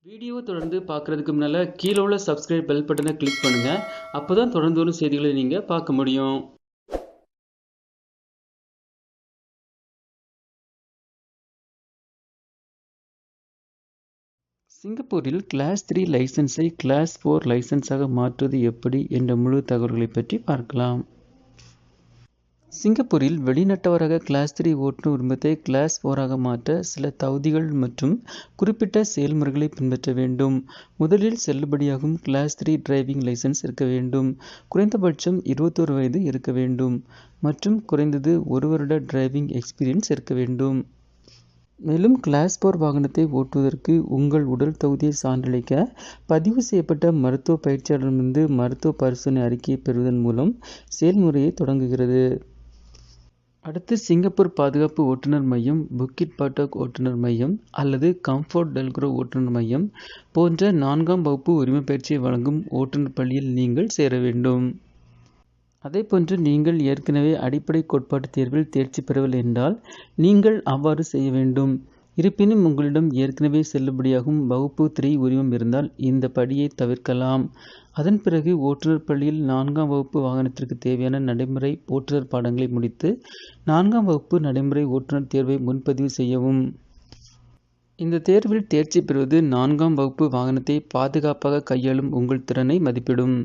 வீடியோவை தொடர்ந்து பார்க்குறதுக்கு முன்னால் கீழே உள்ள சப்ஸ்கிரைப் பெல் பட்டனை கிளிக் பண்ணுங்கள். அப்போ தான் தொடர்ந்து வரும் செய்திகளை நீங்கள் பார்க்க முடியும். சிங்கப்பூரில் கிளாஸ் 3 லைசன்ஸை கிளாஸ் 4 லைசன்ஸாக மாற்றுவது எப்படி என்ற முழு தகவல்களை பற்றி பார்க்கலாம். சிங்கப்பூரில் வெளிநாட்டவராக கிளாஸ் 3 ஓட்டுநர் உரிமத்தை கிளாஸ் 4ஆக மாற்ற சில தகுதிகள் மற்றும் குறிப்பிட்ட செயல்முறைகளை பின்பற்ற வேண்டும். முதலில் செல்லுபடியாகும் கிளாஸ் 3 டிரைவிங் லைசன்ஸ் இருக்க வேண்டும். குறைந்தபட்சம் 21 வயது இருக்க வேண்டும் மற்றும் குறைந்தது 1 வருட டிரைவிங் எக்ஸ்பீரியன்ஸ் இருக்க வேண்டும். மேலும் கிளாஸ் 4 வாகனத்தை ஓட்டுவதற்கு உங்கள் உடல் தகுதியை சான்றளிக்க பதிவு செய்யப்பட்ட மருத்துவ பயிற்சியாளரிடமிருந்து மருத்துவ பரிசோதனை அறிக்கையை பெறுவதன் மூலம் செயல்முறையை தொடங்குகிறது. அடுத்து சிங்கப்பூர் பாதுகாப்பு ஓட்டுநர் மையம், புக்கிட் பாட்டாக் ஓட்டுநர் மையம் அல்லது கம்ஃபோர்ட் டெல்க்ரோ ஓட்டுநர் மையம் போன்ற 4ஆம் வகுப்பு உரிமை பயிற்சியை வழங்கும் ஓட்டுநர் பள்ளியில் நீங்கள் சேர வேண்டும். அதேபோன்று நீங்கள் ஏற்கனவே அடிப்படை கோட்பாட்டு தேர்வில் தேர்ச்சி பெறவில்லை என்றால் நீங்கள் அவ்வாறு செய்ய வேண்டும். இருப்பினும் உங்களிடம் ஏற்கனவே செல்லுபடியாகும் வகுப்பு 3 உரிமம் இருந்தால் இந்த படியை தவிர்க்கலாம். அதன் பிறகு ஓட்டுநர் பள்ளியில் 4ஆம் வகுப்பு வாகனத்திற்கு தேவையான நடைமுறை ஓட்டுநர் பாடங்களை முடித்து 4ஆம் வகுப்பு நடைமுறை ஓட்டுநர் தேர்வை முன்பதிவு செய்யவும். இந்த தேர்வில் தேர்ச்சி பெறுவது 4ஆம் வகுப்பு வாகனத்தை பாதுகாப்பாக கையாளும் உங்கள் திறனை மதிப்பிடும்.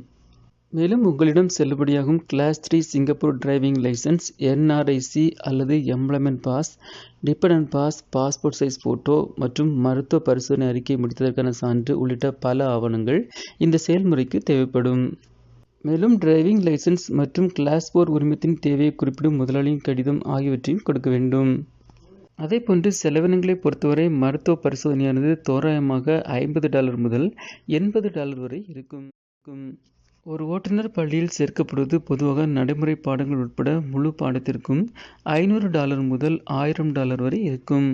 மேலும் உங்களிடம் செல்லுபடியாகும் class 3 Singapore driving licence, NRIC அல்லது employment pass, dependent pass, passport size photo மற்றும் மருத்துவ பரிசோதனை அறிக்கை முடித்ததற்கான சான்று உள்ளிட்ட பல ஆவணங்கள் இந்த செயல்முறைக்கு தேவைப்படும். மேலும் டிரைவிங் லைசன்ஸ் மற்றும் கிளாஸ் 4 உரிமத்தின் தேவையை குறிப்பிடும் முதலாளியின் கடிதம் ஆகியவற்றையும் கொடுக்க வேண்டும். அதேபோன்று செலவினங்களை பொறுத்தவரை மருத்துவ பரிசோதனையானது தோராயமாக $50 முதல் $80 வரை இருக்கும். ஒரு ஓட்டுநர் பள்ளியில் சேர்க்கப்படுவது பொதுவாக நடைமுறை பாடங்கள் உட்பட முழு பாடத்திற்கும் $500 முதல் $1000 வரை இருக்கும்.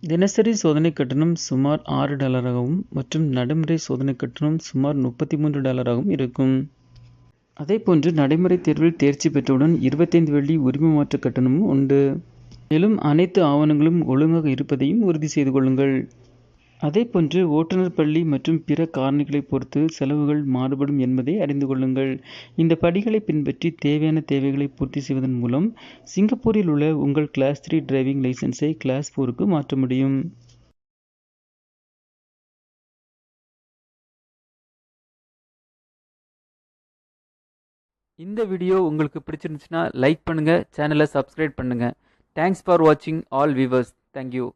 தினசரி சோதனை கட்டணம் சுமார் $6 மற்றும் நடைமுறை சோதனை கட்டணம் சுமார் $33 இருக்கும். அதேபோன்று நடைமுறை தேர்வில் தேர்ச்சி பெற்றவுடன் 25 வெள்ளி உரிம மாற்ற கட்டணமும் உண்டு. மேலும் அனைத்து ஆவணங்களும் ஒழுங்காக இருப்பதையும் உறுதி செய்து கொள்ளுங்கள். அதேபோன்று ஓட்டுநர் பள்ளி மற்றும் பிற காரணிகளை பொறுத்து செலவுகள் மாறுபடும் என்பதை அறிந்து கொள்ளுங்கள். இந்த படிகளை பின்பற்றி தேவையான தேவைகளை பூர்த்தி செய்வதன் மூலம் சிங்கப்பூரில் உள்ள உங்கள் கிளாஸ் 3 டிரைவிங் லைசன்ஸை கிளாஸ் 4க்கு மாற்ற முடியும். இந்த வீடியோ உங்களுக்கு பிடிச்சிருந்துச்சுன்னா லைக் பண்ணுங்க, சேனலை சப்ஸ்கிரைப் பண்ணுங்க. தேங்க்ஸ் ஃபார் வாட்சிங் ஆல் வியூவர்ஸ். தேங்க்யூ.